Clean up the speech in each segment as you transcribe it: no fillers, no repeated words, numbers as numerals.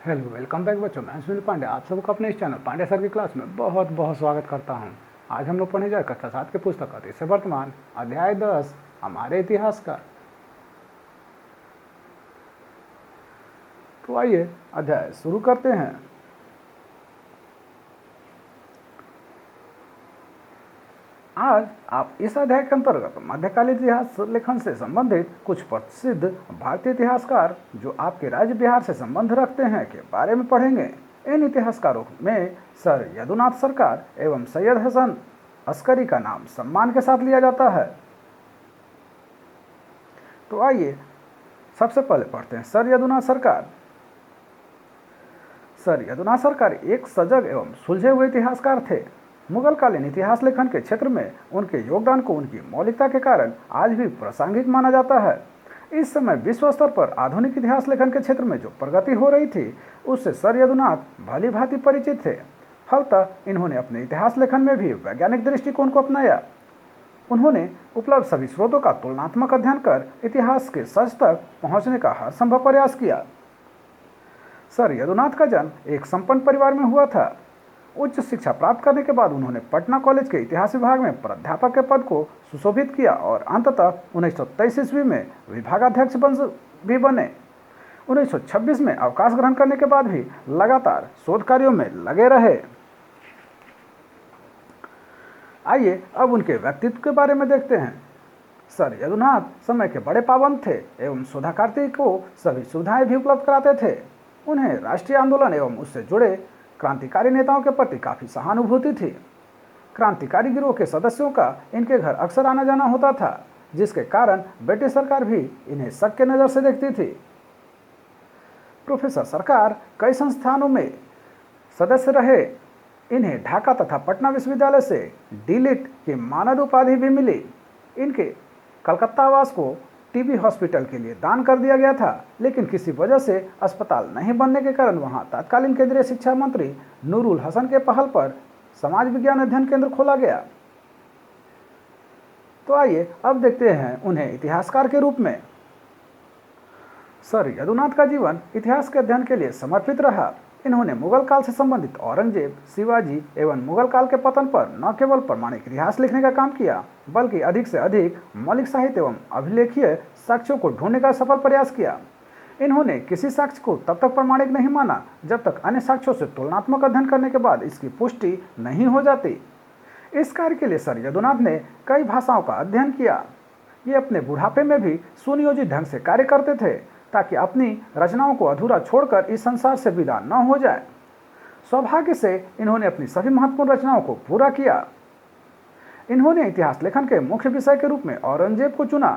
Hello, welcome back बच्चों। मैं सुनील पांडे आप सबको अपने इस चैनल पांडे सर की क्लास में बहुत बहुत स्वागत करता हूं। आज हम लोग पढ़ने जा रहे कक्षा 7 की पुस्तक अतीत से वर्तमान अध्याय 10 हमारे इतिहास का। तो आइए अध्याय शुरू करते हैं। आज आप इस अध्याय के अंतर्गत मध्यकालीन इतिहास लेखन से संबंधित कुछ प्रसिद्ध भारतीय इतिहासकार जो आपके राज्य बिहार से संबंध रखते हैं के बारे में पढ़ेंगे। इन इतिहासकारों में सर यदुनाथ सरकार एवं सैयद हसन अस्करी का नाम सम्मान के साथ लिया जाता है। तो आइए सबसे पहले पढ़ते हैं सर यदुनाथ सरकार। सर यदुनाथ सरकार एक सजग एवं सुलझे हुए इतिहासकार थे। मुगल कालीन इतिहास लेखन के क्षेत्र में उनके योगदान को उनकी मौलिकता के कारण आज भी प्रासंगिक माना जाता है। इस समय विश्व स्तर पर आधुनिक इतिहास लेखन के क्षेत्र में जो प्रगति हो रही थी उससे सर यदुनाथ भली भांति परिचित थे। फलतः इन्होंने अपने इतिहास लेखन में भी वैज्ञानिक दृष्टिकोण को अपनाया। उन्होंने उपलब्ध सभी स्रोतों का तुलनात्मक अध्ययन कर इतिहास के सच तक पहुंचने का हर संभव प्रयास किया। सर यदुनाथ का जन्म एक संपन्न परिवार में हुआ था। उच्च शिक्षा प्राप्त करने के बाद उन्होंने पटना कॉलेज के इतिहास विभाग में प्राध्यापक के पद को सुशोभित किया और अंततः 1923 ईस्वी में विभागाध्यक्ष भी बने। 1926 में अवकाश ग्रहण करने के बाद भी लगातार शोध कार्यों में लगे रहे। आइए अब उनके व्यक्तित्व के बारे में देखते हैं। सर यदुनाथ समय के बड़े पाबंद थे एवं शोधार्थी को सभी सुविधाएं भी उपलब्ध कराते थे। उन्हें राष्ट्रीय आंदोलन एवं उससे जुड़े क्रांतिकारी नेताओं के प्रति काफी सहानुभूति थी। क्रांतिकारी गिरोह के सदस्यों का इनके घर अक्सर आना जाना होता था, जिसके कारण ब्रिटिश सरकार भी इन्हें शक के नज़र से देखती थी। प्रोफेसर सरकार कई संस्थानों में सदस्य रहे। इन्हें ढाका तथा पटना विश्वविद्यालय से डीलिट की मानद उपाधि भी मिली। इनके कलकत्ता आवास को टीबी हॉस्पिटल के लिए दान कर दिया गया था, लेकिन किसी वजह से अस्पताल नहीं बनने के कारण वहां तत्कालीन केंद्रीय शिक्षा मंत्री नूरुल हसन के पहल पर समाज विज्ञान अध्ययन केंद्र खोला गया। तो आइए अब देखते हैं उन्हें इतिहासकार के रूप में। सर यदुनाथ का जीवन इतिहास के अध्ययन के लिए समर्पित रहा। इन्होंने मुगल काल से संबंधित औरंगजेब, शिवाजी एवं मुगल काल के पतन पर न केवल प्रमाणिक इतिहास लिखने का काम किया, बल्कि अधिक से अधिक मौलिक साहित्य एवं अभिलेखीय साक्ष्यों को ढूंढने का सफल प्रयास किया। इन्होंने किसी साक्ष्य को तब तक प्रमाणिक नहीं माना जब तक अन्य साक्ष्यों से तुलनात्मक अध्ययन करने के बाद इसकी पुष्टि नहीं हो जाती। इस कार्य के लिए सर यदुनाथ ने कई भाषाओं का अध्ययन किया। ये अपने बुढ़ापे में भी सुनियोजित ढंग से कार्य करते थे ताकि अपनी रचनाओं को अधूरा छोड़कर इस संसार से विदा न हो जाए। सौभाग्य से इन्होंने अपनी सभी महत्वपूर्ण रचनाओं को पूरा किया। इन्होंने इतिहास लेखन के मुख्य विषय के रूप में औरंगजेब को चुना।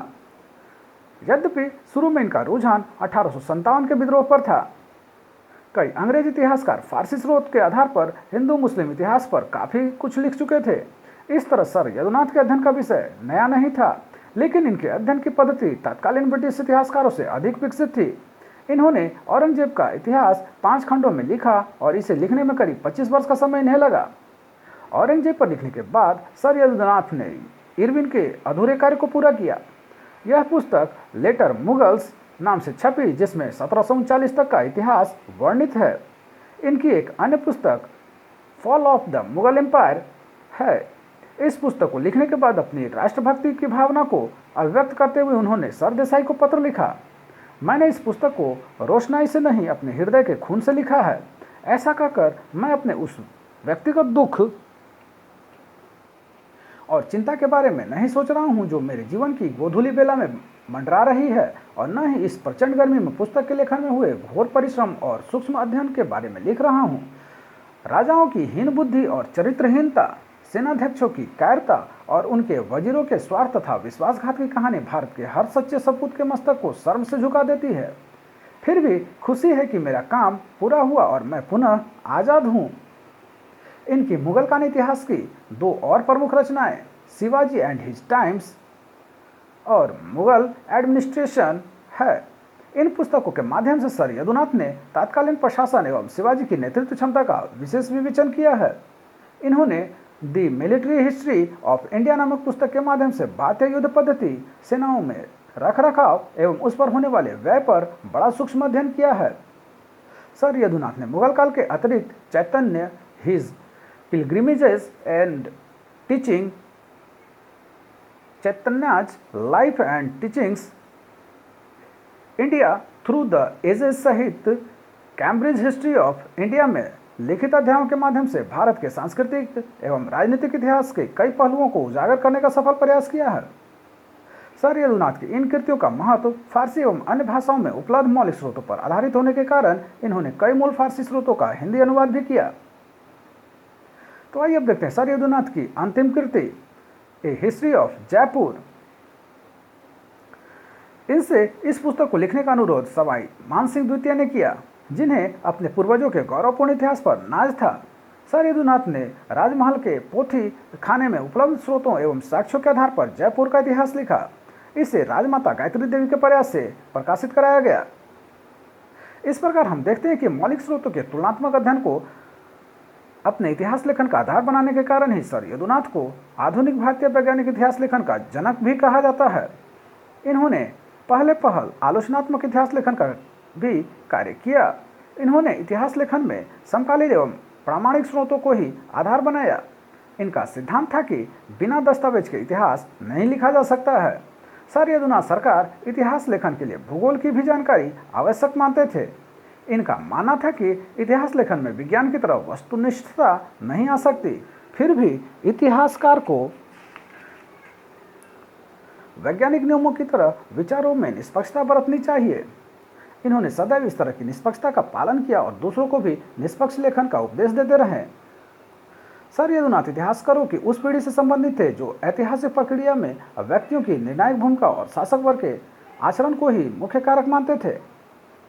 यद्यपि शुरू में इनका रुझान 1857 के विद्रोह पर था। कई अंग्रेज इतिहासकार फारसी स्रोत के आधार पर हिंदू मुस्लिम इतिहास पर काफी कुछ लिख चुके थे। इस तरह सर यदुनाथ के अध्ययन का विषय नया नहीं था, लेकिन इनके अध्ययन की पद्धति तत्कालीन ब्रिटिश इतिहासकारों से अधिक विकसित थी। इन्होंने औरंगजेब का इतिहास 5 खंडों में लिखा और इसे लिखने में करीब 25 वर्ष का समय इन्हें लगा। औरंगजेब पर लिखने के बाद सर यदुनाथ ने इरविन के अधूरे कार्य को पूरा किया। यह पुस्तक लेटर मुगल्स नाम से छपी, जिसमें 1739 तक का इतिहास वर्णित है। इनकी एक अन्य पुस्तक fall of the Mughal empire है। इस पुस्तक को लिखने के बाद अपनी राष्ट्रभक्ति की भावना को अभिव्यक्त करते हुए उन्होंने सरदेसाई को पत्र लिखा। मैंने इस पुस्तक को रोशनाई से नहीं अपने हृदय के खून से लिखा है। ऐसा कहकर मैं अपने उस व्यक्तिगत दुख और चिंता के बारे में नहीं सोच रहा हूं जो मेरे जीवन की गोधूली बेला में मंडरा रही है, और न ही इस प्रचंड गर्मी में पुस्तक के लेखन में हुए घोर परिश्रम और सूक्ष्म अध्ययन के बारे में लिख रहा हूं। राजाओं की हीन बुद्धि और चरित्रहीनता, सेनाध्यक्षों की कायरता और उनके वजीरों के स्वार्थ तथा विश्वासघात की कहानी भारत के हर सच्चे सपूत के मस्तक को शर्म से झुका देती है। फिर भी खुशी है कि मेरा काम पूरा हुआ और मैं पुनः आज़ाद हूँ। इनकी मुगल कालीन इतिहास की 2 और प्रमुख रचनाएं शिवाजी एंड हिज टाइम्स और मुगल एडमिनिस्ट्रेशन है। इन पुस्तकों के माध्यम से सर यदुनाथ ने तत्कालीन प्रशासन एवं शिवाजी की नेतृत्व क्षमता का विशेष विवेचन किया है। इन्होंने दी मिलिट्री हिस्ट्री ऑफ इंडिया नामक पुस्तक के माध्यम से भारतीय युद्ध पद्धति, सेनाओं में रख रखाव एवं उस पर होने वाले व्यय पर बड़ा सूक्ष्म अध्ययन किया है। सर यदुनाथ ने मुगल काल के अतिरिक्त Chaitanya, his pilgrimages and teaching, Chaitanya's life and teachings India through the ages सहित कैम्ब्रिज हिस्ट्री ऑफ इंडिया में लिखित अध्यायों के माध्यम से भारत के सांस्कृतिक एवं राजनीतिक इतिहास के कई पहलुओं को उजागर करने का सफल प्रयास किया है। सर यदुनाथ की इन कृतियों का महत्व फारसी एवं अन्य भाषाओं में उपलब्ध मौलिक स्रोतों पर आधारित होने के कारण इन्होंने कई मूल फारसी स्रोतों का हिंदी अनुवाद भी किया। तो आइए अब देखते हैं सर यदुनाथ की अंतिम कृति, ए हिस्ट्री ऑफ जयपुर। इनसे इस पुस्तक को लिखने का अनुरोध सवाई मानसिंह द्वितीय ने किया, जिन्हें अपने पूर्वजों के गौरवपूर्ण इतिहास पर नाज था। सर यदुनाथ ने राजमहल के पोथी खाने में उपलब्ध स्रोतों एवं साक्ष्यों के आधार पर जयपुर का इतिहास लिखा। इसे राजमाता गायत्री देवी के प्रयास से प्रकाशित कराया गया। इस प्रकार हम देखते हैं कि मौलिक स्रोतों के तुलनात्मक अध्ययन को अपने इतिहास लेखन का आधार बनाने के कारण ही सर यदुनाथ को आधुनिक भारतीय वैज्ञानिक इतिहास लेखन का जनक भी कहा जाता है। इन्होंने पहल आलोचनात्मक इतिहास लेखन का भी कार्य किया। इन्होंने इतिहास लेखन में समकालीन एवं प्रामाणिक स्रोतों को ही आधार बनाया। इनका सिद्धांत था कि बिना दस्तावेज के इतिहास नहीं लिखा जा सकता है। सर यदुनाथ सरकार इतिहास लेखन के लिए भूगोल की भी जानकारी आवश्यक मानते थे। इनका मानना था कि इतिहास लेखन में विज्ञान की तरह वस्तुनिष्ठता नहीं आ सकती, फिर भी इतिहासकार को वैज्ञानिक नियमों की तरह विचारों में निष्पक्षता बरतनी चाहिए। इन्होंने सदैव इस तरह की निष्पक्षता का पालन किया और दूसरों को भी निष्पक्ष लेखन का उपदेश देते रहे। सर यदुनाथ इतिहासकारों की उस पीढ़ी से संबंधित थे जो ऐतिहासिक प्रक्रिया में व्यक्तियों की निर्णायक भूमिका और शासक वर्ग के आचरण को ही मुख्य कारक मानते थे।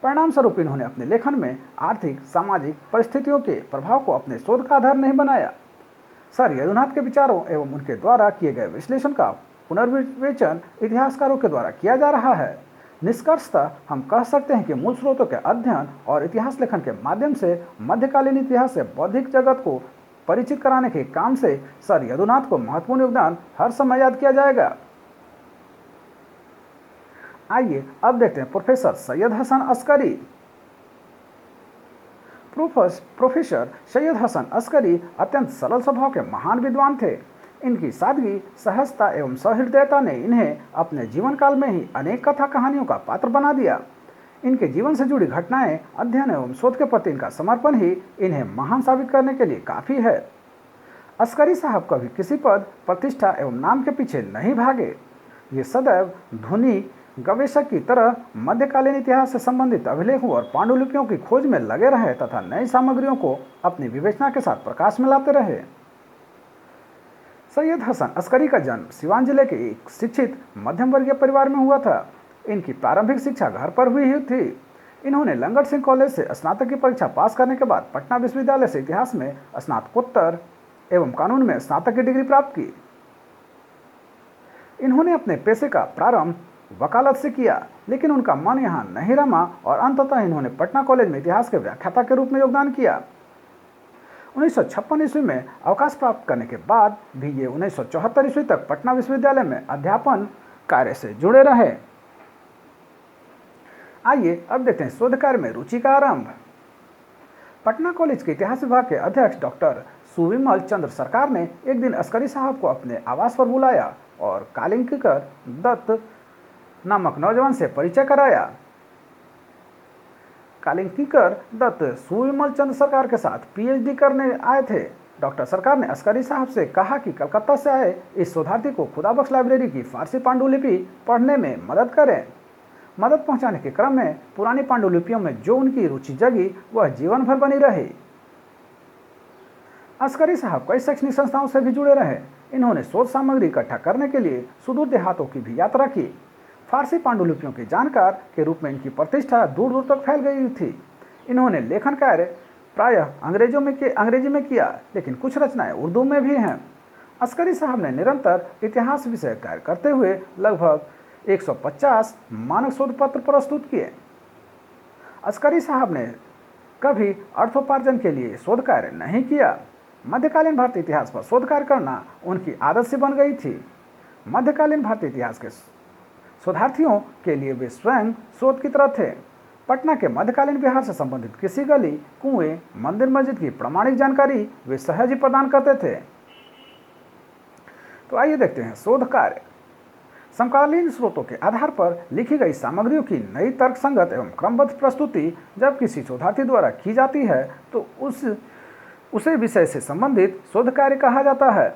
परिणाम स्वरूप इन्होंने अपने लेखन में आर्थिक सामाजिक परिस्थितियों के प्रभाव को अपने शोध का आधार नहीं बनाया। सर यदुनाथ के विचारों एवं उनके द्वारा किए गए विश्लेषण का पुनर्विवेचन इतिहासकारों के द्वारा किया जा रहा है। निष्कर्षतः हम कह सकते हैं कि मूल स्रोतों के अध्ययन और इतिहास लेखन के माध्यम से मध्यकालीन इतिहास से बौद्धिक जगत को परिचित कराने के काम से सर यदुनाथ को महत्वपूर्ण योगदान हर समय याद किया जाएगा। आइए अब देखते हैं प्रोफेसर सैयद हसन अस्करी। प्रोफेसर सैयद हसन अस्करी अत्यंत सरल स्वभाव के महान विद्वान थे। इनकी सादगी, सहजता एवं सहृदयता ने इन्हें अपने जीवन काल में ही अनेक कथा कहानियों का पात्र बना दिया। इनके जीवन से जुड़ी घटनाएं, अध्ययन एवं शोध के प्रति इनका समर्पण ही इन्हें महान साबित करने के लिए काफ़ी है। अस्करी साहब कभी किसी पद, प्रतिष्ठा एवं नाम के पीछे नहीं भागे। ये सदैव धुनी गवेषक की तरह मध्यकालीन इतिहास से संबंधित अभिलेखों और पांडुलिपियों की खोज में लगे रहे तथा नई सामग्रियों को अपनी विवेचना के साथ प्रकाश में लाते रहे। सैयद हसन अस्करी का जन्म सिवान जिले के एक शिक्षित मध्यम वर्गीय परिवार में हुआ था। इनकी प्रारंभिक शिक्षा घर पर हुई थी। इन्होंने लंगट सिंह कॉलेज से स्नातक की परीक्षा पास करने के बाद पटना विश्वविद्यालय से इतिहास में स्नातकोत्तर एवं कानून में स्नातक की डिग्री प्राप्त की। इन्होंने अपने पेशे का प्रारंभ वकालत से किया, लेकिन उनका मन यहाँ नहीं रमा और अंततः इन्होंने पटना कॉलेज में इतिहास के व्याख्याता के रूप में योगदान किया। 1956 ईस्वी में अवकाश प्राप्त करने के बाद भी ये 1974 ईस्वी तक पटना विश्वविद्यालय में अध्यापन कार्य से जुड़े रहे। आइए अब देखते हैं शोध कार्य में रुचि का आरंभ। पटना कॉलेज के इतिहास विभाग के अध्यक्ष डॉक्टर सुविमल चंद्र सरकार ने एक दिन अस्करी साहब को अपने आवास पर बुलाया और कालिंकिकर दत्त नामक नौजवान से परिचय कराया। कालिंकिकर दत्त सुविमल चंद्र सरकार के साथ पीएचडी करने आए थे। डॉक्टर सरकार ने अस्करी साहब से कहा कि कलकत्ता से आए इस शोधार्थी को खुदाबख्श लाइब्रेरी की फारसी पांडुलिपि पढ़ने में मदद करें। मदद पहुंचाने के क्रम में पुरानी पांडुलिपियों में जो उनकी रुचि जगी वह जीवन भर बनी रही। अस्करी साहब कई शैक्षणिक संस्थाओं से भी जुड़े रहे। इन्होंने शोध सामग्री इकट्ठा करने के लिए सुदूर देहातों की भी यात्रा की। फारसी पांडुलिपियों के जानकार के रूप में इनकी प्रतिष्ठा दूर दूर तक फैल गई थी। इन्होंने लेखन कार्य प्रायः अंग्रेजी में किया, लेकिन कुछ रचनाएं उर्दू में भी हैं। अस्करी साहब ने निरंतर इतिहास विषय कार्य करते हुए लगभग 150 मानक शोध पत्र प्रस्तुत किए। अस्करी साहब ने कभी अर्थोपार्जन के लिए शोध कार्य नहीं किया। मध्यकालीन भारतीय इतिहास पर शोध कार्य करना उनकी आदत सी बन गई थी। मध्यकालीन भारतीय इतिहास के शोधार्थियों के लिए वे स्वयं शोध की तरह थे। पटना के मध्यकालीन बिहार से संबंधित किसी गली, कुएं, मंदिर, मस्जिद की प्रामाणिक जानकारी वे सहज ही प्रदान करते थे। तो आइए देखते हैं शोध कार्य। समकालीन स्रोतों के आधार पर लिखी गई सामग्रियों की नई तर्कसंगत एवं क्रमबद्ध प्रस्तुति जब किसी शोधार्थी द्वारा की जाती है तो उसे विषय से संबंधित शोध कार्य कहा जाता है।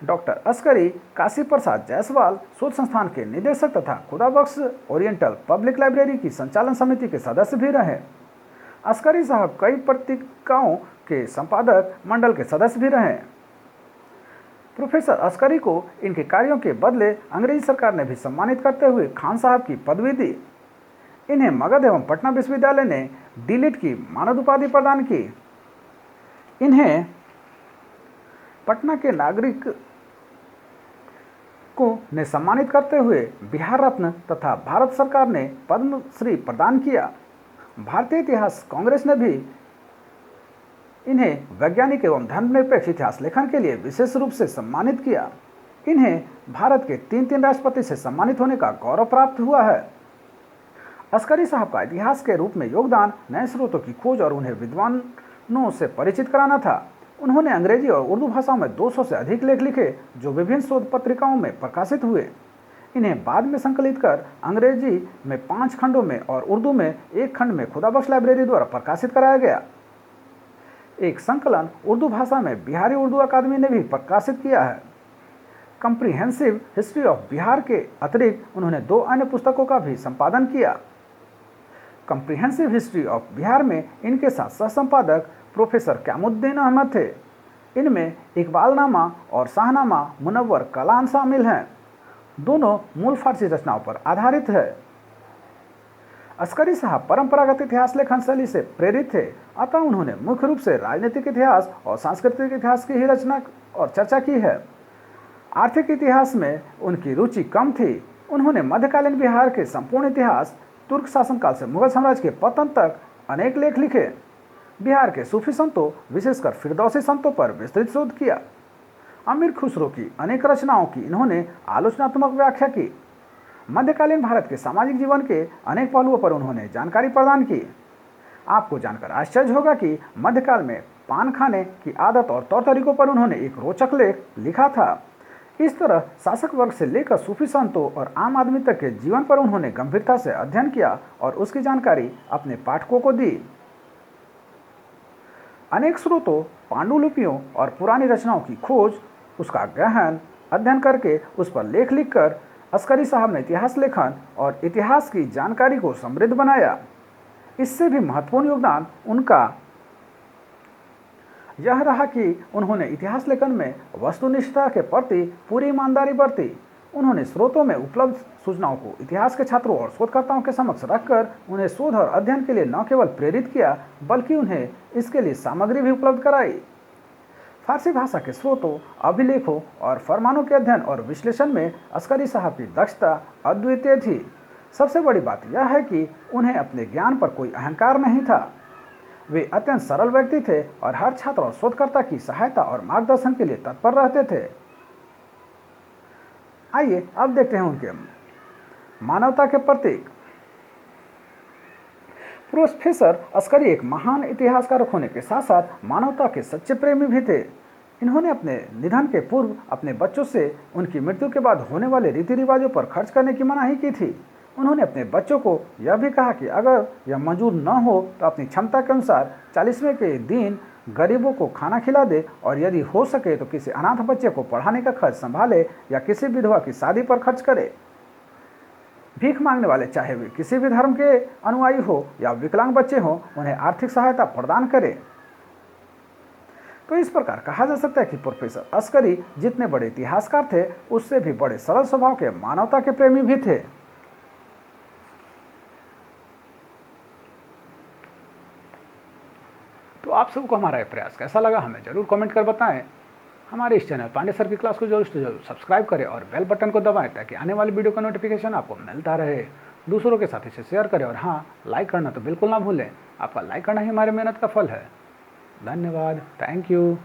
डॉक्टर अस्करी काशी प्रसाद जायसवाल शोध संस्थान के निदेशक तथा खुदाबख्श ओरिएंटल पब्लिक लाइब्रेरी की संचालन समिति के सदस्य भी रहे। अस्करी साहब कई पत्रिकाओं के संपादक मंडल के सदस्य भी रहे। प्रोफेसर अस्करी को इनके कार्यों के बदले अंग्रेजी सरकार ने भी सम्मानित करते हुए खान साहब की पदवी दी। इन्हें मगध एवं पटना विश्वविद्यालय ने डीलिट की मानद उपाधि प्रदान की। इन्हें पटना के नागरिक को ने सम्मानित करते हुए बिहार रत्न तथा भारत सरकार ने पद्मश्री प्रदान किया। भारतीय इतिहास कांग्रेस ने भी इन्हें वैज्ञानिक एवं धर्मनिरपेक्ष इतिहास लेखन के लिए विशेष रूप से सम्मानित किया। इन्हें भारत के 3 राष्ट्रपति से सम्मानित होने का गौरव प्राप्त हुआ है। अस्करी साहब का इतिहास के रूप में योगदान नए स्रोतों की खोज और उन्हें विद्वानों से परिचित कराना था। उन्होंने अंग्रेजी और उर्दू भाषाओं में 200 से अधिक लेख लिखे जो विभिन्न शोध पत्रिकाओं में प्रकाशित हुए। इन्हें बाद में संकलित कर अंग्रेजी में 5 खंडों में और उर्दू में 1 खंड में खुदाबख्श लाइब्रेरी द्वारा प्रकाशित कराया गया। एक संकलन उर्दू भाषा में बिहारी उर्दू अकादमी ने भी प्रकाशित किया है। कंप्रीहेंसिव हिस्ट्री ऑफ बिहार के अतिरिक्त उन्होंने 2 अन्य पुस्तकों का भी संपादन किया। कंप्रीहेंसिव हिस्ट्री ऑफ बिहार में इनके साथ सह संपादक प्रोफेसर क्यामुद्दीन अहमद थे। इनमें इकबालनामा और शाहनामा मुनव्वर कलाम शामिल हैं। दोनों मूल फारसी रचनाओं पर आधारित है। अस्करी साहब परंपरागत इतिहास लेखन शैली से प्रेरित थे, अतः उन्होंने मुख्य रूप से राजनीतिक इतिहास और सांस्कृतिक इतिहास की ही रचना और चर्चा की है। आर्थिक इतिहास में उनकी रुचि कम थी। उन्होंने मध्यकालीन बिहार के संपूर्ण इतिहास, तुर्क शासनकाल से मुगल साम्राज्य के पतन तक अनेक लेख लिखे। बिहार के सूफी संतों, विशेषकर फिरदौसी संतों पर विस्तृत शोध किया। अमीर खुसरो की अनेक रचनाओं की इन्होंने आलोचनात्मक व्याख्या की। मध्यकालीन भारत के सामाजिक जीवन के अनेक पहलुओं पर उन्होंने जानकारी प्रदान की। आपको जानकर आश्चर्य होगा कि मध्यकाल में पान खाने की आदत और तौर तरीकों पर उन्होंने एक रोचक लेख लिखा था। इस तरह शासक वर्ग से लेकर सूफी संतों और आम आदमी तक के जीवन पर उन्होंने गंभीरता से अध्ययन किया और उसकी जानकारी अपने पाठकों को दी। अनेक स्रोतों, पांडुलिपियों और पुरानी रचनाओं की खोज, उसका गहन अध्ययन करके उस पर लेख लिखकर अस्करी साहब ने इतिहास लेखन और इतिहास की जानकारी को समृद्ध बनाया। इससे भी महत्वपूर्ण योगदान उनका यह रहा कि उन्होंने इतिहास लेखन में वस्तुनिष्ठता के प्रति पूरी ईमानदारी बरती। उन्होंने स्रोतों में उपलब्ध सूचनाओं को इतिहास के छात्रों और शोधकर्ताओं के समक्ष रखकर उन्हें शोध और अध्ययन के लिए न केवल प्रेरित किया बल्कि उन्हें इसके लिए सामग्री भी उपलब्ध कराई। फारसी भाषा के स्रोतों, अभिलेखों और फरमानों के अध्ययन और विश्लेषण में अस्करी साहब की दक्षता अद्वितीय थी। सबसे बड़ी बात यह है कि उन्हें अपने ज्ञान पर कोई अहंकार नहीं था। वे अत्यंत सरल व्यक्ति थे और हर छात्र और शोधकर्ता की सहायता और मार्गदर्शन के लिए तत्पर रहते थे। आइए अब देखते हैं उनके मानवता के प्रतीक। प्रोफेसर अस्करी एक महान इतिहासकार होने के साथ साथ मानवता के सच्चे प्रेमी भी थे। इन्होंने अपने निधन के पूर्व अपने बच्चों से उनकी मृत्यु के बाद होने वाले रीति रिवाजों पर खर्च करने की मनाही की थी। उन्होंने अपने बच्चों को यह भी कहा कि अगर यह मंजूर न हो तो अपनी क्षमता के अनुसार 40वें के दिन गरीबों को खाना खिला दे और यदि हो सके तो किसी अनाथ बच्चे को पढ़ाने का खर्च संभाले या किसी विधवा की शादी पर खर्च करे। भीख मांगने वाले, चाहे वे किसी भी धर्म के अनुयायी हो या विकलांग बच्चे हों, उन्हें आर्थिक सहायता प्रदान करें। तो इस प्रकार कहा जा सकता है कि प्रोफेसर अस्करी जितने बड़े इतिहासकार थे उससे भी बड़े सरल स्वभाव के मानवता के प्रेमी भी थे। तो आप सबको हमारा ये प्रयास कैसा लगा हमें जरूर कमेंट कर बताएं। हमारे इस चैनल पांडे सर की क्लास को जरूर से जरूर सब्सक्राइब करें और बेल बटन को दबाएं ताकि आने वाली वीडियो का नोटिफिकेशन आपको मिलता रहे। दूसरों के साथ इसे शेयर करें और हाँ, लाइक करना तो बिल्कुल ना भूलें। आपका लाइक करना ही हमारे मेहनत का फल है। धन्यवाद। Thank you.